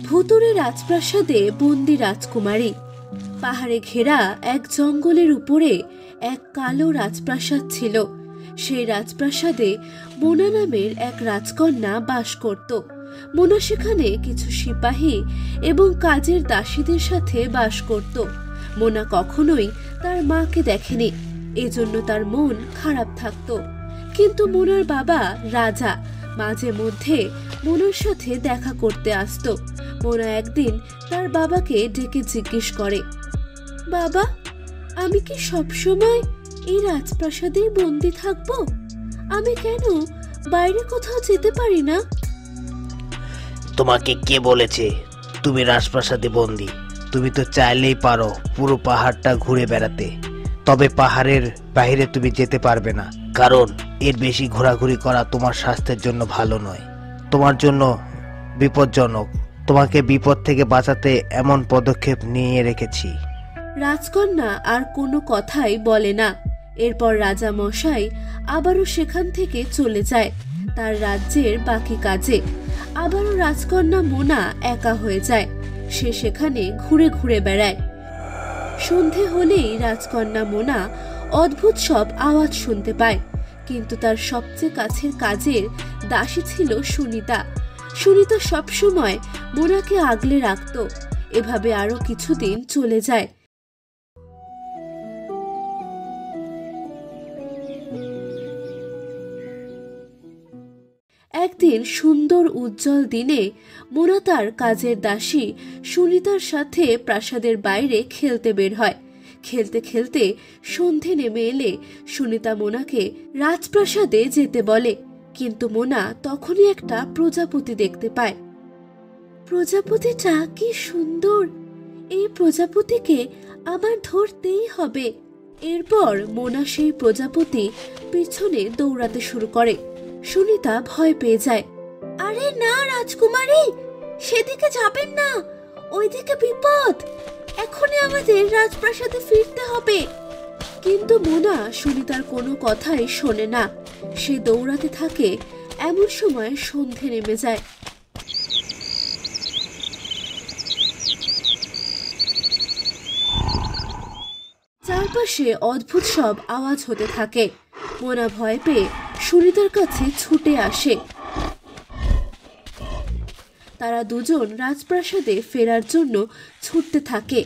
ভুতুড়ে রাজপ্রাসাদে বন্দি রাজকুমারী। পাহাড়ে ঘেরা এক জঙ্গলের উপরে এক কালো রাজপ্রাসাদ ছিল। সেই রাজপ্রাসাদে মোনা নামের এক রাজকন্যা বাস করত। মোনা সেখানে কিছু সিপাহী এবং কাজের দাসীদের সাথে বাস করত। মোনা কখনোই তার মাকে দেখেনি, এজন্য তার মন খারাপ থাকত। কিন্তু মোনার বাবা রাজা মাঝে মধ্যে মোনার সাথে দেখা করতে আসতো। মোনা একদিন তার বাবাকে ডেকে জিজ্ঞেস করে, বাবা, আমি কি সবসময় এই রাজপ্রাসাদে বন্দি থাকবো? আমি কেন বাইরে কোথাও যেতে পারি না? তোমাকে কে বলেছে তুমি রাজপ্রাসাদে বন্দি? তুমি তো চাইলেই পারো পুরো পাহাড়টা ঘুরে বেড়াতে, তবে পাহাড়ের বাইরে তুমি যেতে পারবে না, কারণ এর বেশি ঘোরাঘুরি করা তোমার স্বাস্থ্যের জন্য ভালো নয়, তোমার জন্য বিপজ্জনক। তোমাকে বিপদ থেকে বাঁচাতে এমন পদক্ষেপ নিয়ে রেখেছি। রাজকন্যা আর কোনো কথাই বলে না। এরপর রাজা মশাই আবারও সেখান থেকে চলে যায় তার রাজ্যের বাকি কাজে। আবারও রাজকন্যা মোনা একা হয়ে যায়। সে সেখানে ঘুরে ঘুরে বেড়ায়। সন্ধে হলেই রাজকন্যা মোনা অদ্ভুত সব আওয়াজ শুনতে পায়, কিন্তু তার সবচেয়ে কাছের কাজের দাসী ছিল সুনিতা। সুনিতা সবসময় মোনাকে আগলে রাখত। এভাবে আরো কিছুদিন চলে যায়। একদিন সুন্দর উজ্জ্বল দিনে মোনা তার কাজের দাসী সুনিতার সাথে প্রাসাদের বাইরে খেলতে বের হয়। খেলতে খেলতে সন্ধে নেমে এলে সুনিতা মোনাকে রাজপ্রাসাদে যেতে বলে, কিন্তু মোনা তখনই একটা প্রজাপতি দেখতে পায়। প্রজাপতিটা কি সুন্দর! এই প্রজাপতিকে আমার ধরতেই হবে। এরপর মোনা সেই প্রজাপতি পিছনে দৌড়াতে শুরু করে। সুনিতা ভয় পেয়ে যায়। আরে না রাজকুমারী, সেদিকে যাবেন না, ওইদিকে বিপদ। এখনই আমাদের রাজপ্রাসাদে ফিরতে হবে। কিন্তু মোনা সুনিতার কোনো কথাই শোনে না। সে দৌড়াতে থাকে। এমন সময় সন্ধে নেমে যায়। চারপাশে অদ্ভুত সব আওয়াজ হতে থাকে। মোনা ভয় পেয়ে সুনিতার কাছে ছুটে আসে। তারা দুজন রাজপ্রাসাদে ফেরার জন্য ছুটতে থাকে,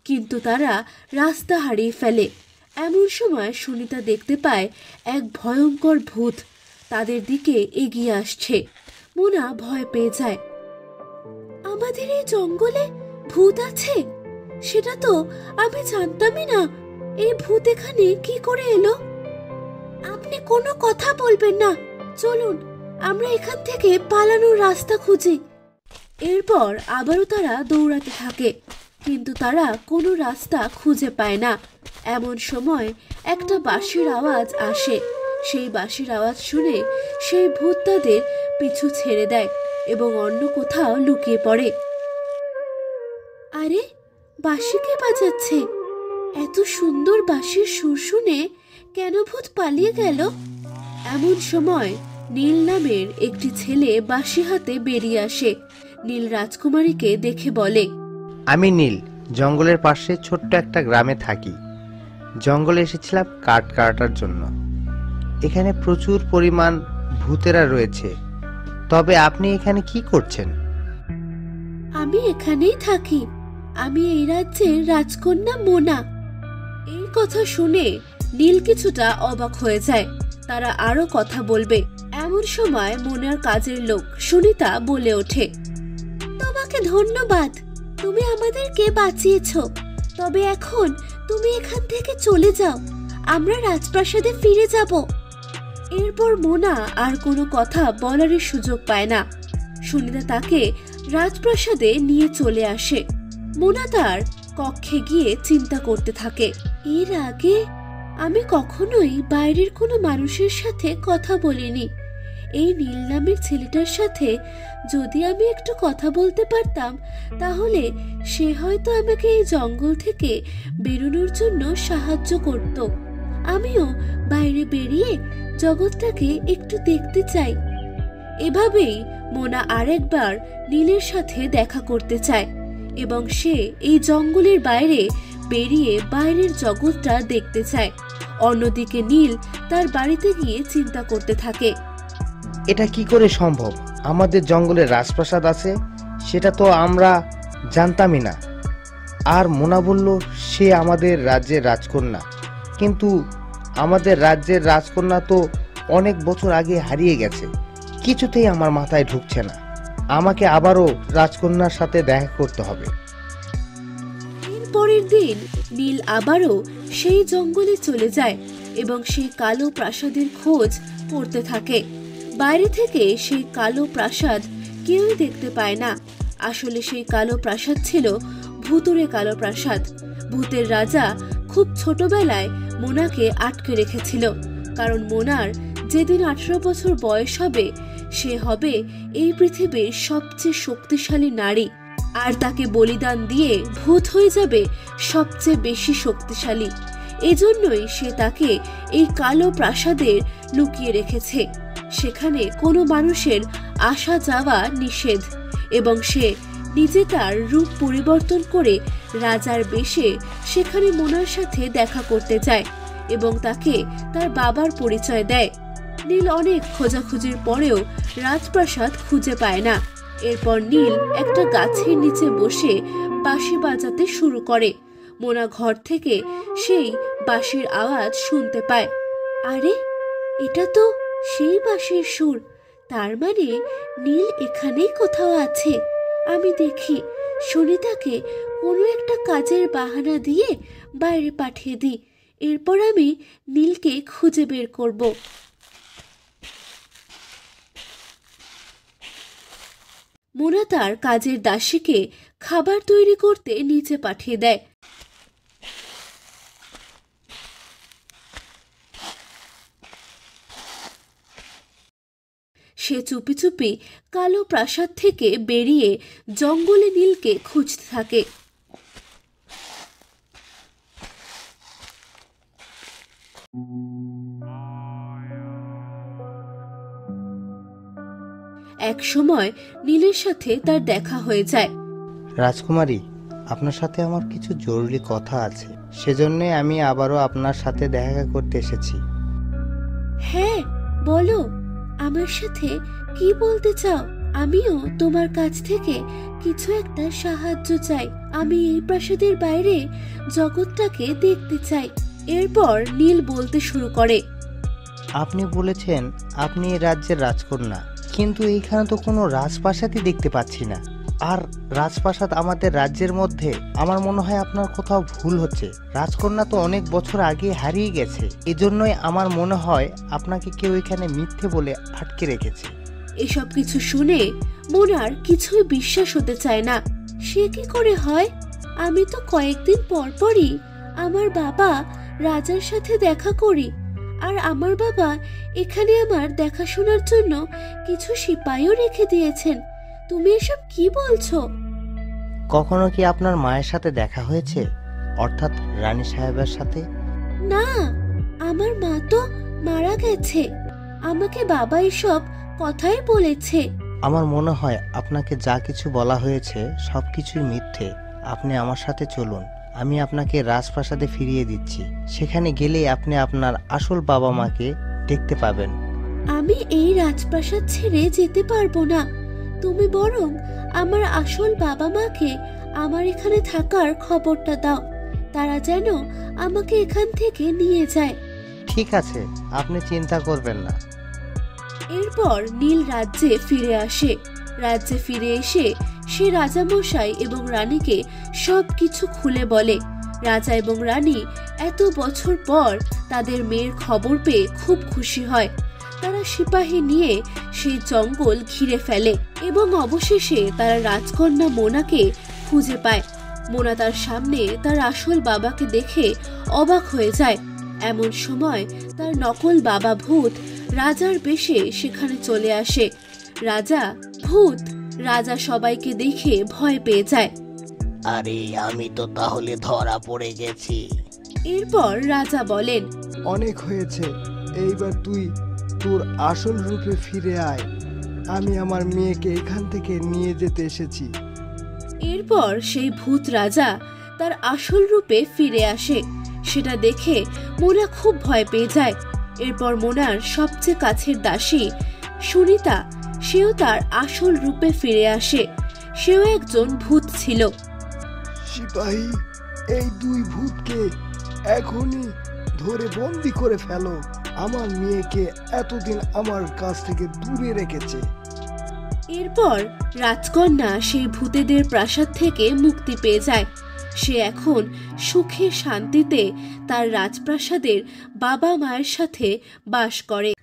কিন্তু তারা রাস্তা হারিয়ে ফেলে। এমন সময় সুনিতা দেখতে পায় এক ভয়ঙ্কর ভূত তাদের দিকে এগিয়ে আসছে। মোনা ভয় পেয়ে যায়। আমাদের এই জঙ্গলে ভূত আছে? সেটা তো আমি জানতামই না। এই ভূত এখানে কি করে এলো? আপনি কোনো কথা বলবেন না, চলুন আমরা এখান থেকে পালানোর রাস্তা খুঁজি। এরপর আবারও তারা দৌড়াতে থাকে, কিন্তু তারা কোনো রাস্তা খুঁজে পায় না। এমন সময় একটা বাঁশির আওয়াজ আসে। সেই বাঁশির আওয়াজ শুনে সেই ভূত তাদের পিছু ছেড়ে দেয় এবং অন্য কোথাও লুকিয়ে পড়ে। আরে, বাঁশি কে বাজাচ্ছে? এত সুন্দর বাঁশির সুর শুনে কেন ভূত পালিয়ে গেল? এমন সময় নীল নামের একটি ছেলে বাঁশি হাতে বেরিয়ে আসে। নীল রাজকুমারীকে দেখে বলে, আমি নীল, জঙ্গলের পাশে ছোট্ট একটা গ্রামে থাকি। জঙ্গলে এসেছিলাম কাঠ কাটার জন্য। এখানে প্রচুর পরিমাণ ভূতেরা রয়েছে, তবে আপনি এখানে কি করছেন? আমি এখানেই থাকি। আমি এই রাজ্যের রাজকন্যা মোনা। এই কথা শুনে নীল কিছুটা অবাক হয়ে যায়। তারা আরো কথা বলবে। এমন সময় মোনার কাজের লোক সুনিতা বলে ওঠে, তোমাকে ধন্যবাদ, তুমি আমাদেরকে বাঁচিয়েছ। তবে এখন তুমি এখান থেকে চলে যাও, আমরা রাজপ্রাসাদে ফিরে যাব। এরপর মোনা আর কোনো কথা বলার সুযোগ পায় না। সুনিতা তাকে রাজপ্রাসাদে নিয়ে চলে আসে। মোনা তার কক্ষে গিয়ে চিন্তা করতে থাকে, এর আগে আমি কখনোই বাইরের কোনো মানুষের সাথে কথা বলিনি। এই নীল নামের ছেলেটার সাথে যদি আমি একটু কথা বলতে পারতাম, তাহলে সে হয়তো আমাকে এই জঙ্গল থেকে বেরোনোর জন্য সাহায্য করত। আমিও বাইরে বেরিয়ে জগৎটাকে একটু দেখতে চাই। এভাবেই মোনা আরেকবার নীলের সাথে দেখা করতে চায় এবং সে এই জঙ্গলের বাইরে বেরিয়ে বাইরের জগৎটা দেখতে চায়। অন্যদিকে নীল তার বাড়িতে গিয়ে চিন্তা করতে থাকে। এটা কি করে সম্ভব? আমাদের জঙ্গলে রাজপ্রাসাদ আছে, সেটা তো আমরা জানতামই না। আর মোনা বলল সে আমাদের রাজ্যের রাজকন্যা, কিন্তু আমাদের রাজ্যের রাজকন্যা তো অনেক বছর আগে হারিয়ে গেছে। কিছুতেই আমার মাথায় ঢুকছে না। আমাকে আবারও রাজকন্যার সাথে দেখা করতে হবে। পরের দিন নীল আবারও সেই জঙ্গলে চলে যায় এবং সেই কালো প্রাসাদের খোঁজ করতে থাকে। বাইরে থেকে সেই কালো প্রাসাদ কেউই দেখতে পায় না। আসলে সেই কালো প্রাসাদ ছিল ভূতুরে কালো প্রাসাদ। ভূতের রাজা খুব ছোটবেলায় মোনাকে আটকে রেখেছিল, কারণ মোনার যেদিন 18 বছর বয়স হবে সে হবে এই পৃথিবীর সবচেয়ে শক্তিশালী নারী, আর তাকে বলিদান দিয়ে ভূত হয়ে যাবে সবচেয়ে বেশি শক্তিশালী। এজন্যই সে তাকে এই কালো প্রাসাদে লুকিয়ে রেখেছে। সেখানে কোনো মানুষের আসা যাওয়া নিষেধ, এবং সে নিজে তার রূপ পরিবর্তন করে রাজার বেশে সেখানে মোনার সাথে দেখা করতে যায় এবং তাকে তার বাবার পরিচয় দেয়। নীল অনেক খোঁজাখুঁজির পরেও রাজপ্রাসাদ খুঁজে পায় না। এরপর নীল একটা গাছের নিচে বসে বাঁশি বাজাতে শুরু করে। মোনা ঘর থেকে সেই বাঁশির আওয়াজ শুনতে পায়। আরে, এটা তো সেই বাঁশির সুর। তার মানে নীল এখানেই কোথাও আছে। আমি দেখি সুনিতাকে কোনো একটা কাজের বাহানা দিয়ে বাইরে পাঠিয়ে দিই। এরপর আমি নীলকে খুঁজে বের করব। মোনা তার কাজের দাসীকে খাবার তৈরি করতে নিচে পাঠিয়ে দেয়। সে চুপি চুপি কালো প্রাসাদ থেকে বেরিয়ে জঙ্গলে নীলকে খুঁজতে থাকে। এক সময় নীলের সাথে তার দেখা হয়ে যায়। রাজকুমারী, আপনার সাথে আমার কিছু জরুরি কথা আছে, সেজন্য আমি আবারও আপনার সাথে দেখা করতে এসেছি। হ্যাঁ, বলো, আমার সাথে কি বলতে চাও? আমিও তোমার কাছ থেকে কিছু একটা সাহায্য চাই। আমি এই প্রাসাদের বাইরে জগৎটাকে দেখতে চাই। এরপর নীল বলতে শুরু করে। আপনি বলেছেন আপনি এই রাজ্যের রাজকন্যা, কিন্তু এইখানে তো কোনো রাজপ্রাসাদই দেখতে পাচ্ছি না। আর রাজপ্রাসাদ আমাদের রাজ্যের মধ্যে, আমার মনে হয় আপনার কোথাও ভুল হচ্ছে। রাজকন্যা তো অনেক বছর আগে হারিয়ে গেছে। এজন্যই আমার মনে হয় আপনাকে কেউ এখানে মিথ্যে বলে আটকে রেখেছে। এসব কিছু শুনে মোনার কিছুই বিশ্বাস হতে চায় না। সে কি করে হয়? আমি তো কয়েকদিন পর পরই আমার বাবা রাজার সাথে দেখা করি, আর আমার বাবা এখানে আমার দেখাশোনার জন্য কিছু সিপাহীও রেখে দিয়েছেন। তুমি এসব কি বলছো? কখনো কি আপনার মায়ের সাথে দেখা হয়েছে, অর্থাৎ রানী সাহেবের সাথে? না, আমার মা তো মারা গেছে। আমাকে বাবা এসব কথাই বলেছে। আমার মনে হয় আপনাকে যা কিছু বলা হয়েছে সবকিছুই মিথ্যে। আপনি আমার সাথে চলুন, আমি আপনাকে রাজপ্রাসাদে ফিরিয়ে দিচ্ছি। সেখানে গেলেই আপনি আপনার আসল বাবা মাকে দেখতে পাবেন। আমি এই রাজপ্রাসাদ ছেড়ে যেতে পারবো না। তুমি বরং আমার আসল বাবা মাকে আমার এখানে থাকার খবরটা দাও। তারা যেন আমাকে এখান থেকে নিয়ে যায়। ঠিক আছে, আপনি চিন্তা করবেন না। এরপর নীল রাজ্যে ফিরে আসে। রাজ্যে ফিরে এসে সে রাজামশাই এবং রানীকে সবকিছু খুলে বলে। রাজা এবং রানী এত বছর পর তাদের মেয়ের খবর পেয়ে খুব খুশি হয়। তারা সিপাহী নিয়ে সেই জঙ্গল ঘিরে ফেলে এবং অবশেষে তারা রাজকন্যা মোনাকে খুঁজে পায়। মোনা তার সামনে তার আসল বাবাকে দেখে অবাক হয়ে যায়। এমন সময় তার নকল বাবা ভূত রাজার বেশে সেখানে চলে আসে। রাজা সবাইকে দেখে ভয় পেয়ে যায়। আরে, আমি তো তাহলে ধরা পড়ে গেছি। এরপর রাজা বলেন, অনেক হয়েছে, এইবার তুই তোর আসল রূপে ফিরে আয়। আমি আমার মেয়েকে এখান থেকে নিয়ে যেতে এসেছি। এরপর সেই ভূত রাজা তার আসল রূপে ফিরে আসে। সেটা দেখে মোনা খুব ভয় পেয়ে যায়। এরপর মোনার সবচেয়ে কাছের দাসী সুনিতা, সেও তার আসল রূপে ফিরে আসে। সেও একজন ভূত ছিল। সিপাহী, এই দুই ভূতকে এখনই ধরে বন্দি করে ফেলো। আমার মেয়েকে এতদিন আমার কাছ থেকে দূরে রেখেছে। এরপর রাজকন্যা সেই ভূতেদের প্রাসাদ থেকে মুক্তি পেয়ে যায়। সে এখন সুখে শান্তিতে তার রাজপ্রাসাদের বাবা মায়ের সাথে বাস করে।